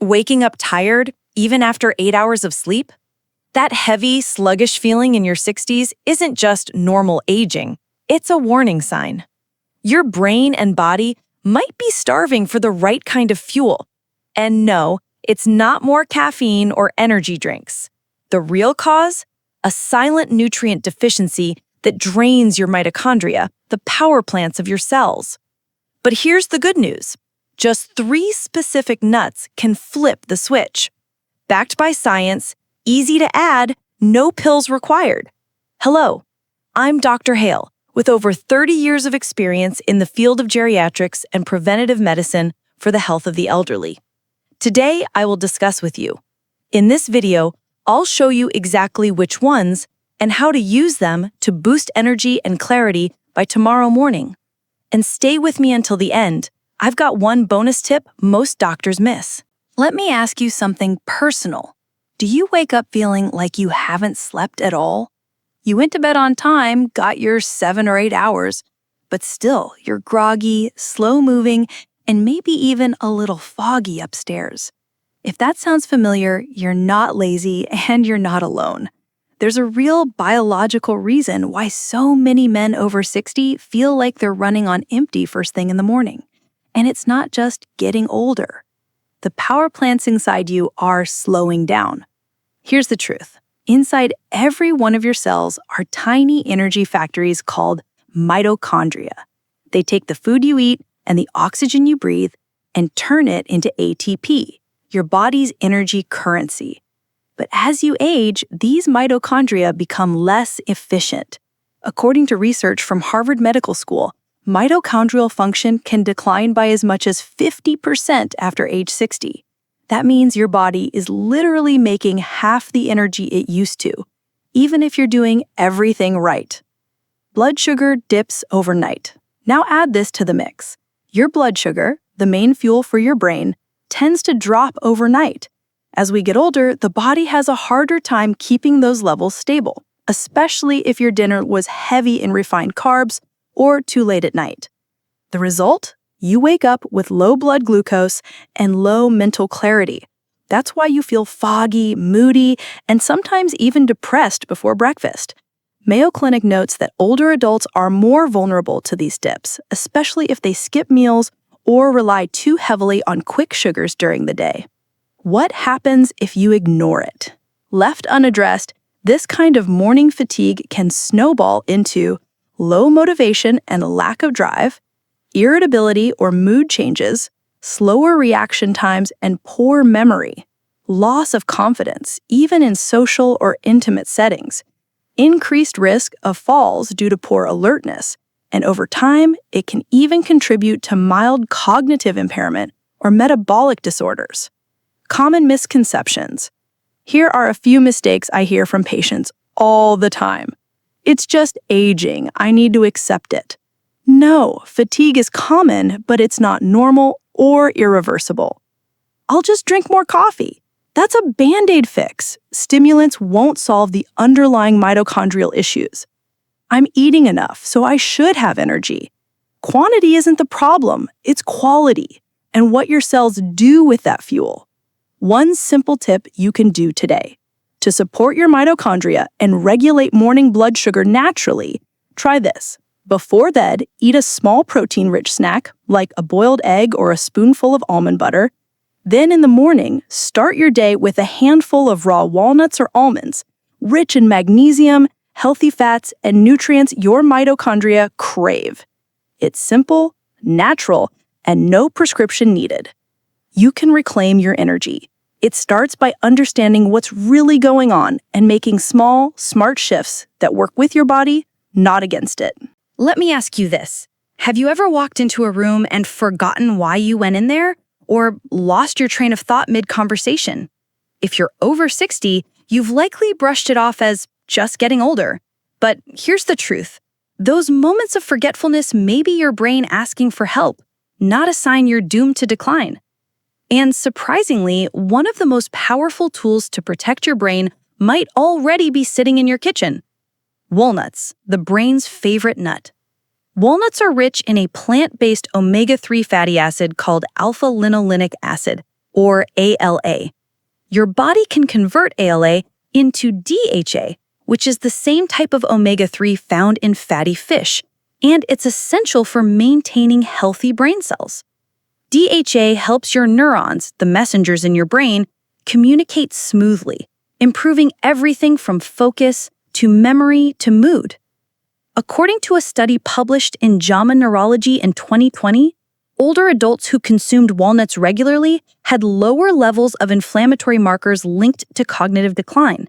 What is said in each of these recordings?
Waking up tired, even after 8 hours of sleep? That heavy, sluggish feeling in your 60s isn't just normal aging. It's a warning sign. Your brain and body might be starving for the right kind of fuel. And no, it's not more caffeine or energy drinks. The real cause? A silent nutrient deficiency that drains your mitochondria, the power plants of your cells. But here's the good news. Just 3 specific nuts can flip the switch. Backed by science, easy to add, no pills required. Hello, I'm Dr. Hale, with over 30 years of experience in the field of geriatrics and preventative medicine for the health of the elderly. Today, I will discuss with you. In this video, I'll show you exactly which ones and how to use them to boost energy and clarity by tomorrow morning. And stay with me until the end. I've got one bonus tip most doctors miss. Let me ask you something personal. Do you wake up feeling like you haven't slept at all? You went to bed on time, got your 7 or 8 hours, but still you're groggy, slow-moving, and maybe even a little foggy upstairs. If that sounds familiar, you're not lazy and you're not alone. There's a real biological reason why so many men over 60 feel like they're running on empty first thing in the morning. And it's not just getting older. The power plants inside you are slowing down. Here's the truth. Inside every one of your cells are tiny energy factories called mitochondria. They take the food you eat and the oxygen you breathe and turn it into ATP, your body's energy currency. But as you age, these mitochondria become less efficient. According to research from Harvard Medical School, mitochondrial function can decline by as much as 50% after age 60. That means your body is literally making half the energy it used to, even if you're doing everything right. Blood sugar dips overnight. Now add this to the mix. Your blood sugar, the main fuel for your brain, tends to drop overnight. As we get older, the body has a harder time keeping those levels stable, especially if your dinner was heavy in refined carbs or too late at night. The result? You wake up with low blood glucose and low mental clarity. That's why you feel foggy, moody, and sometimes even depressed before breakfast. Mayo Clinic notes that older adults are more vulnerable to these dips, especially if they skip meals or rely too heavily on quick sugars during the day. What happens if you ignore it? Left unaddressed, this kind of morning fatigue can snowball into low motivation and lack of drive, irritability or mood changes, slower reaction times, and poor memory, loss of confidence, even in social or intimate settings, increased risk of falls due to poor alertness, and over time, it can even contribute to mild cognitive impairment or metabolic disorders. Common misconceptions. Here are a few mistakes I hear from patients all the time. It's just aging. I need to accept it. No, fatigue is common, but it's not normal or irreversible. I'll just drink more coffee. That's a Band-Aid fix. Stimulants won't solve the underlying mitochondrial issues. I'm eating enough, so I should have energy. Quantity isn't the problem, it's quality, and what your cells do with that fuel. One simple tip you can do today. To support your mitochondria and regulate morning blood sugar naturally, try this. Before bed, eat a small protein-rich snack, like a boiled egg or a spoonful of almond butter. Then in the morning, start your day with a handful of raw walnuts or almonds, rich in magnesium, healthy fats, and nutrients your mitochondria crave. It's simple, natural, and no prescription needed. You can reclaim your energy. It starts by understanding what's really going on and making small, smart shifts that work with your body, not against it. Let me ask you this. Have you ever walked into a room and forgotten why you went in there? Or lost your train of thought mid-conversation? If you're over 60, you've likely brushed it off as just getting older. But here's the truth. Those moments of forgetfulness may be your brain asking for help, not a sign you're doomed to decline. And surprisingly, one of the most powerful tools to protect your brain might already be sitting in your kitchen. Walnuts, the brain's favorite nut. Walnuts are rich in a plant-based omega-3 fatty acid called alpha-linolenic acid or ALA. Your body can convert ALA into DHA, which is the same type of omega-3 found in fatty fish, and it's essential for maintaining healthy brain cells. DHA helps your neurons, the messengers in your brain, communicate smoothly, improving everything from focus to memory to mood. According to a study published in JAMA Neurology in 2020, older adults who consumed walnuts regularly had lower levels of inflammatory markers linked to cognitive decline.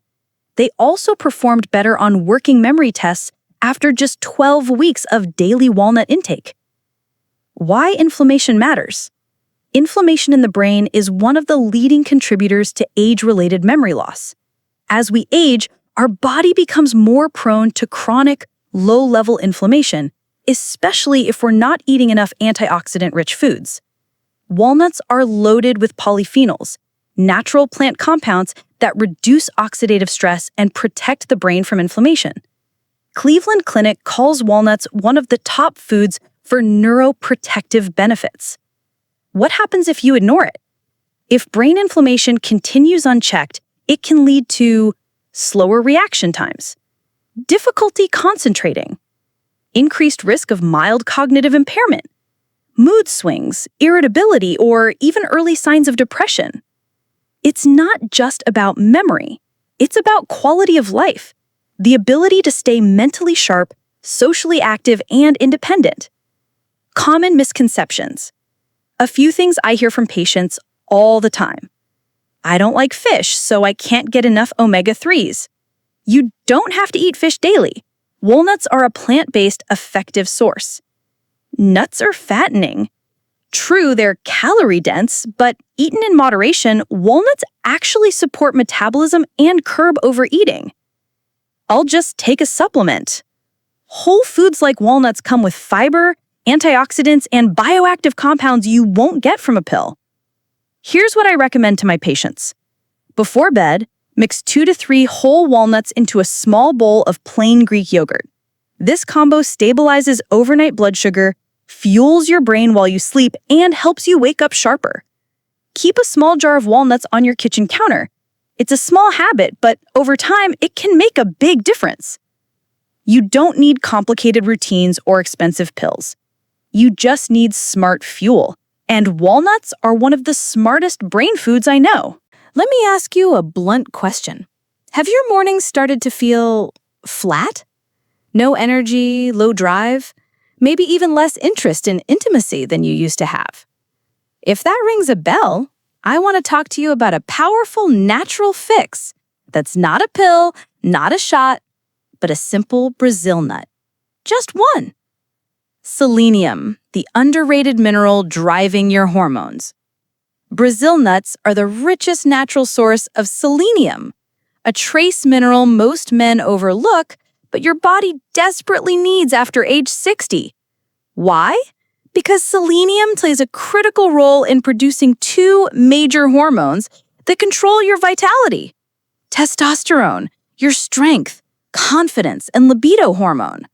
They also performed better on working memory tests after just 12 weeks of daily walnut intake. Why inflammation matters? Inflammation in the brain is one of the leading contributors to age-related memory loss. As we age, our body becomes more prone to chronic, low-level inflammation, especially if we're not eating enough antioxidant-rich foods. Walnuts are loaded with polyphenols, natural plant compounds that reduce oxidative stress and protect the brain from inflammation. Cleveland Clinic calls walnuts one of the top foods for neuroprotective benefits. What happens if you ignore it? If brain inflammation continues unchecked, it can lead to slower reaction times, difficulty concentrating, increased risk of mild cognitive impairment, mood swings, irritability, or even early signs of depression. It's not just about memory. It's about quality of life, the ability to stay mentally sharp, socially active, and independent. Common misconceptions. A few things I hear from patients all the time. I don't like fish, so I can't get enough omega-3s. You don't have to eat fish daily. Walnuts are a plant-based, effective source. Nuts are fattening. True, they're calorie-dense, but eaten in moderation, walnuts actually support metabolism and curb overeating. I'll just take a supplement. Whole foods like walnuts come with fiber, antioxidants, and bioactive compounds you won't get from a pill. Here's what I recommend to my patients. Before bed, mix 2 to 3 whole walnuts into a small bowl of plain Greek yogurt. This combo stabilizes overnight blood sugar, fuels your brain while you sleep, and helps you wake up sharper. Keep a small jar of walnuts on your kitchen counter. It's a small habit, but over time, it can make a big difference. You don't need complicated routines or expensive pills. You just need smart fuel. And walnuts are one of the smartest brain foods I know. Let me ask you a blunt question. Have your mornings started to feel flat? No energy, low drive, maybe even less interest in intimacy than you used to have? If that rings a bell, I want to talk to you about a powerful natural fix that's not a pill, not a shot, but a simple Brazil nut. Just one. Selenium, the underrated mineral driving your hormones. Brazil nuts are the richest natural source of selenium, a trace mineral most men overlook, but your body desperately needs after age 60. Why? Because selenium plays a critical role in producing 2 major hormones that control your vitality: testosterone, your strength, confidence, and libido hormone,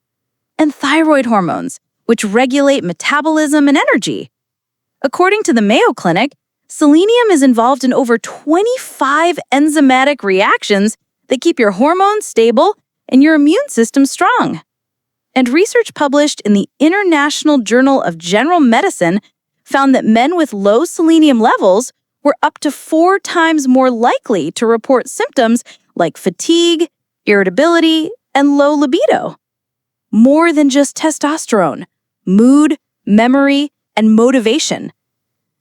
and thyroid hormones, which regulate metabolism and energy. According to the Mayo Clinic, selenium is involved in over 25 enzymatic reactions that keep your hormones stable and your immune system strong. And research published in the International Journal of General Medicine found that men with low selenium levels were up to 4 times more likely to report symptoms like fatigue, irritability, and low libido. More than just testosterone, mood, memory, and motivation.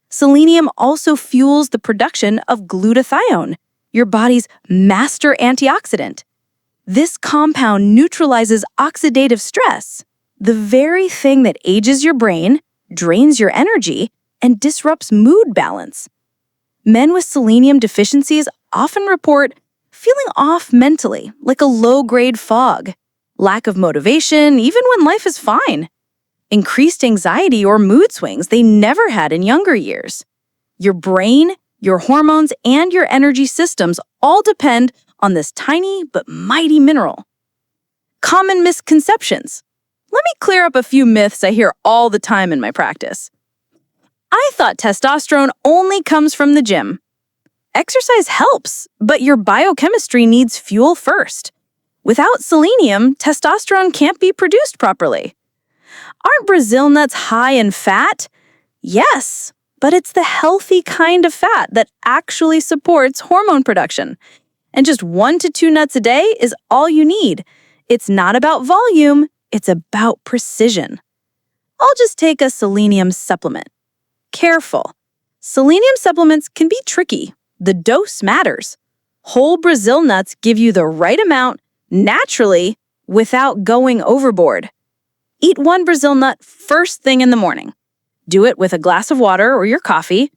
Selenium also fuels the production of glutathione, your body's master antioxidant. This compound neutralizes oxidative stress, the very thing that ages your brain, drains your energy, and disrupts mood balance. Men with selenium deficiencies often report feeling off mentally, like a low-grade fog, lack of motivation even when life is fine, increased anxiety or mood swings they never had in younger years. Your brain, your hormones, and your energy systems all depend on this tiny but mighty mineral. Common misconceptions. Let me clear up a few myths I hear all the time in my practice. I thought testosterone only comes from the gym. Exercise helps, but your biochemistry needs fuel first. Without selenium, testosterone can't be produced properly. Aren't Brazil nuts high in fat? Yes, but it's the healthy kind of fat that actually supports hormone production. And just 1 to 2 nuts a day is all you need. It's not about volume, it's about precision. I'll just take a selenium supplement. Careful. Selenium supplements can be tricky. The dose matters. Whole Brazil nuts give you the right amount naturally without going overboard. Eat 1 Brazil nut first thing in the morning. Do it with a glass of water or your coffee.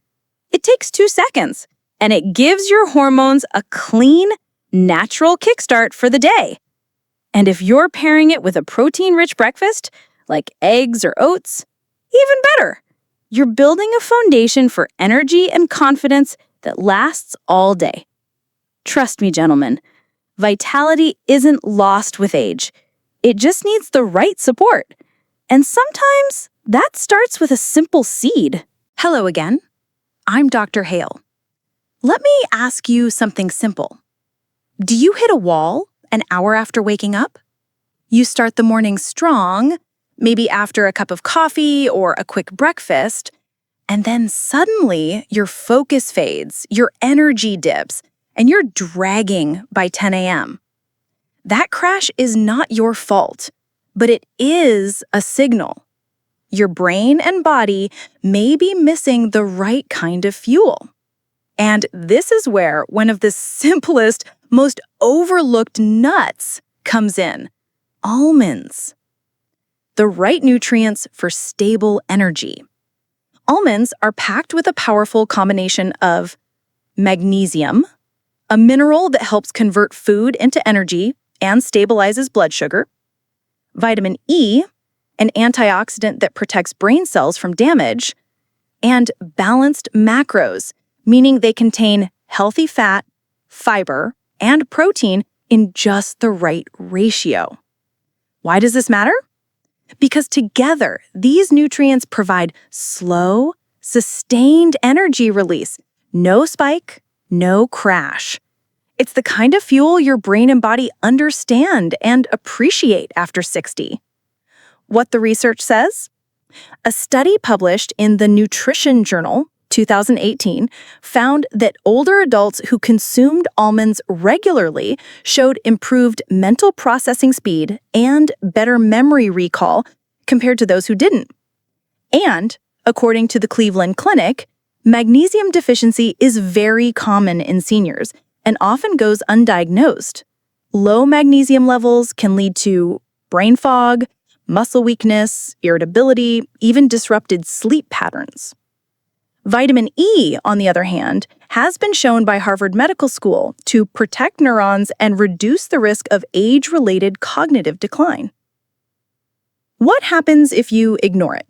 It takes 2 seconds, and it gives your hormones a clean, natural kickstart for the day. And if you're pairing it with a protein-rich breakfast, like eggs or oats, even better. You're building a foundation for energy and confidence that lasts all day. Trust me, gentlemen, vitality isn't lost with age. It just needs the right support. And sometimes that starts with a simple seed. Hello again. I'm Dr. Hale. Let me ask you something simple. Do you hit a wall an hour after waking up? You start the morning strong, maybe after a cup of coffee or a quick breakfast, and then suddenly your focus fades, your energy dips, and you're dragging by 10 a.m. That crash is not your fault, but it is a signal. Your brain and body may be missing the right kind of fuel. And this is where one of the simplest, most overlooked nuts comes in: almonds. The right nutrients for stable energy. Almonds are packed with a powerful combination of magnesium, a mineral that helps convert food into energy and stabilizes blood sugar, vitamin E, an antioxidant that protects brain cells from damage, and balanced macros, meaning they contain healthy fat, fiber, and protein in just the right ratio. Why does this matter? Because together, these nutrients provide slow, sustained energy release. No spike, no crash. It's the kind of fuel your brain and body understand and appreciate after 60. What the research says? A study published in the Nutrition Journal, 2018, found that older adults who consumed almonds regularly showed improved mental processing speed and better memory recall compared to those who didn't. And, according to the Cleveland Clinic, magnesium deficiency is very common in seniors and often goes undiagnosed. Low magnesium levels can lead to brain fog, muscle weakness, irritability, even disrupted sleep patterns. Vitamin E, on the other hand, has been shown by Harvard Medical School to protect neurons and reduce the risk of age-related cognitive decline. What happens if you ignore it?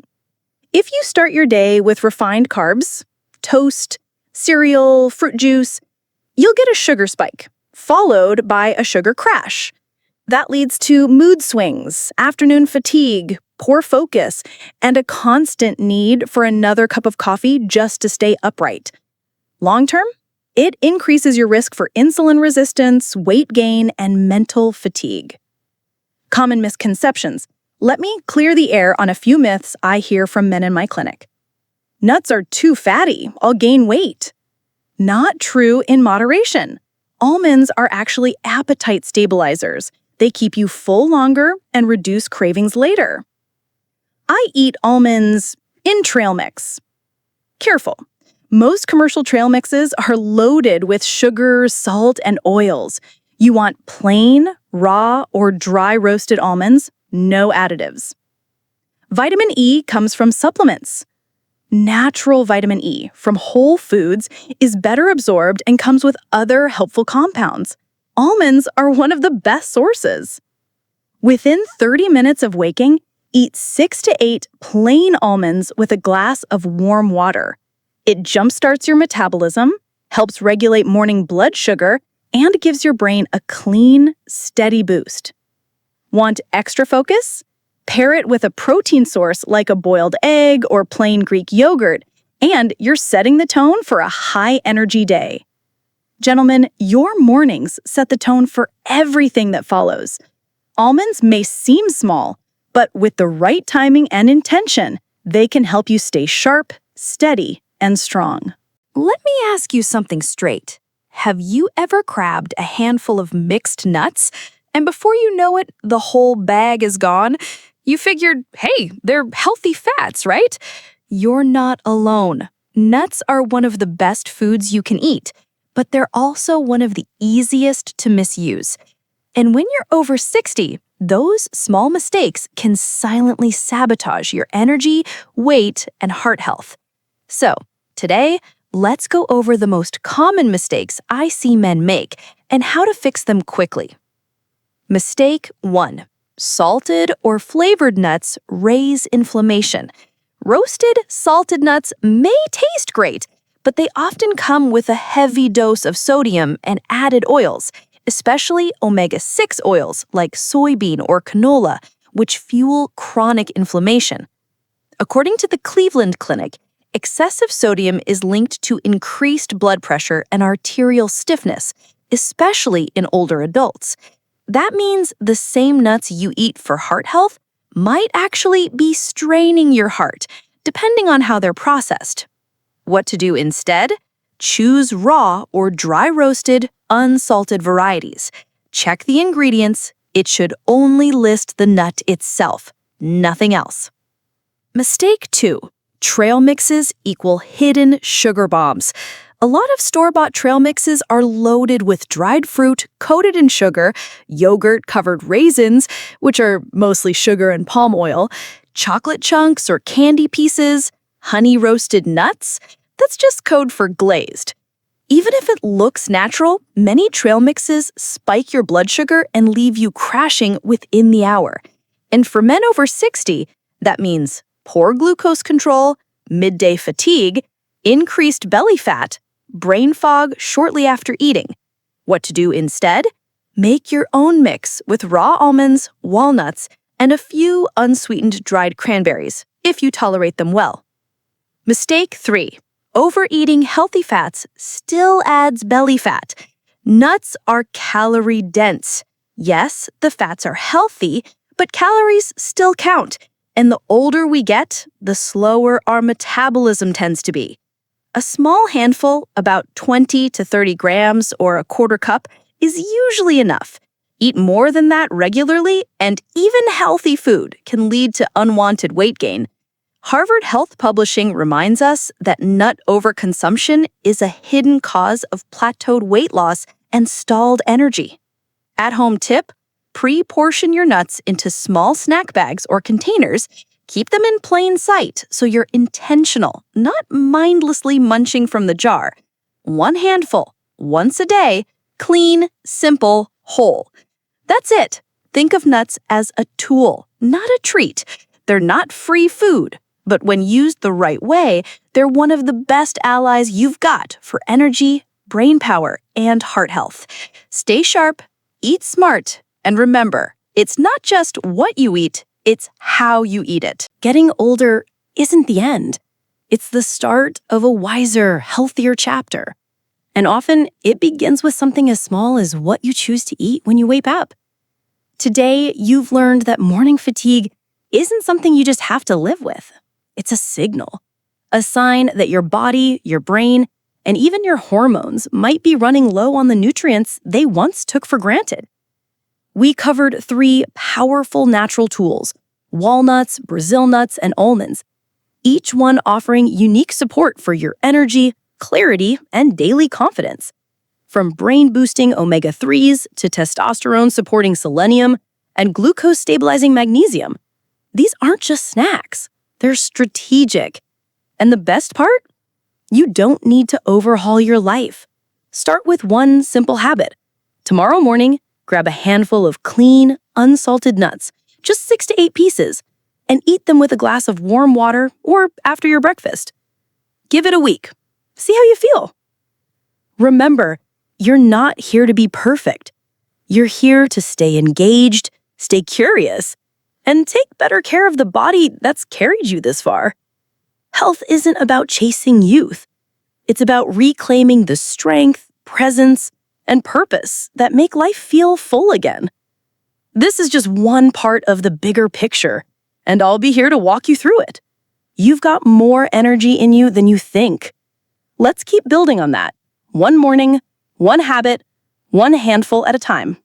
If you start your day with refined carbs, toast, cereal, fruit juice, you'll get a sugar spike, followed by a sugar crash. That leads to mood swings, afternoon fatigue, poor focus, and a constant need for another cup of coffee just to stay upright. Long term, it increases your risk for insulin resistance, weight gain, and mental fatigue. Common misconceptions. Let me clear the air on a few myths I hear from men in my clinic. Nuts are too fatty, I'll gain weight. Not true in moderation. Almonds are actually appetite stabilizers. They keep you full longer and reduce cravings later. I eat almonds in trail mix. Careful. Most commercial trail mixes are loaded with sugar, salt, and oils. You want plain, raw, or dry roasted almonds, no additives. Vitamin E comes from supplements. Natural vitamin E from whole foods is better absorbed and comes with other helpful compounds. Almonds are one of the best sources. Within 30 minutes of waking, eat 6 to 8 plain almonds with a glass of warm water. It jumpstarts your metabolism, helps regulate morning blood sugar, and gives your brain a clean, steady boost. Want extra focus? Pair it with a protein source like a boiled egg or plain Greek yogurt, And you're setting the tone for a high-energy day. Gentlemen, your mornings set the tone for everything that follows. Almonds may seem small, but with the right timing and intention, they can help you stay sharp, steady, and strong. Let me ask you something straight. Have you ever grabbed a handful of mixed nuts, and before you know it, the whole bag is gone? You figured, hey, they're healthy fats, right? You're not alone. Nuts are one of the best foods you can eat, but they're also one of the easiest to misuse. And when you're over 60, those small mistakes can silently sabotage your energy, weight, and heart health. So, today, let's go over the most common mistakes I see men make and how to fix them quickly. Mistake 1. Salted or flavored nuts raise inflammation. Roasted, salted nuts may taste great, but they often come with a heavy dose of sodium and added oils, especially omega-6 oils like soybean or canola, which fuel chronic inflammation. According to the Cleveland Clinic, excessive sodium is linked to increased blood pressure and arterial stiffness, especially in older adults. That means the same nuts you eat for heart health might actually be straining your heart, depending on how they're processed. What to do instead? Choose raw or dry roasted, unsalted varieties. Check the ingredients. It should only list the nut itself, nothing else. Mistake 2. Trail mixes equal hidden sugar bombs. A lot of store-bought trail mixes are loaded with dried fruit coated in sugar, yogurt-covered raisins, which are mostly sugar and palm oil, chocolate chunks or candy pieces, honey-roasted nuts. That's just code for glazed. Even if it looks natural, many trail mixes spike your blood sugar and leave you crashing within the hour. And for men over 60, that means poor glucose control, midday fatigue, increased belly fat, brain fog shortly after eating. What to do instead? Make your own mix with raw almonds, walnuts, and a few unsweetened dried cranberries, if you tolerate them well. Mistake 3. Overeating healthy fats still adds belly fat. Nuts are calorie-dense. Yes, the fats are healthy, but calories still count. And the older we get, the slower our metabolism tends to be. A small handful, about 20 to 30 grams or a quarter cup, is usually enough. Eat more than that regularly, and even healthy food can lead to unwanted weight gain. Harvard Health Publishing reminds us that nut overconsumption is a hidden cause of plateaued weight loss and stalled energy. At-home tip: pre-portion your nuts into small snack bags or containers. Keep them in plain sight so you're intentional, not mindlessly munching from the jar. One handful, once a day, clean, simple, whole. That's it. Think of nuts as a tool, not a treat. They're not free food, but when used the right way, they're one of the best allies you've got for energy, brain power, and heart health. Stay sharp, eat smart, and remember, it's not just what you eat, it's how you eat it. Getting older isn't the end. It's the start of a wiser, healthier chapter. And often, it begins with something as small as what you choose to eat when you wake up. Today, you've learned that morning fatigue isn't something you just have to live with. It's a signal, a sign that your body, your brain, and even your hormones might be running low on the nutrients they once took for granted. We covered 3 powerful natural tools: walnuts, Brazil nuts, and almonds, each one offering unique support for your energy, clarity, and daily confidence. From brain-boosting omega-3s to testosterone-supporting selenium and glucose-stabilizing magnesium, these aren't just snacks, they're strategic. And the best part? You don't need to overhaul your life. Start with one simple habit. Tomorrow morning, grab a handful of clean, unsalted nuts, just 6 to 8 pieces, and eat them with a glass of warm water or after your breakfast. Give it a week. See how you feel. Remember, you're not here to be perfect. You're here to stay engaged, stay curious, and take better care of the body that's carried you this far. Health isn't about chasing youth. It's about reclaiming the strength, presence, and purpose that make life feel full again. This is just one part of the bigger picture, and I'll be here to walk you through it. You've got more energy in you than you think. Let's keep building on that. One morning, one habit, one handful at a time.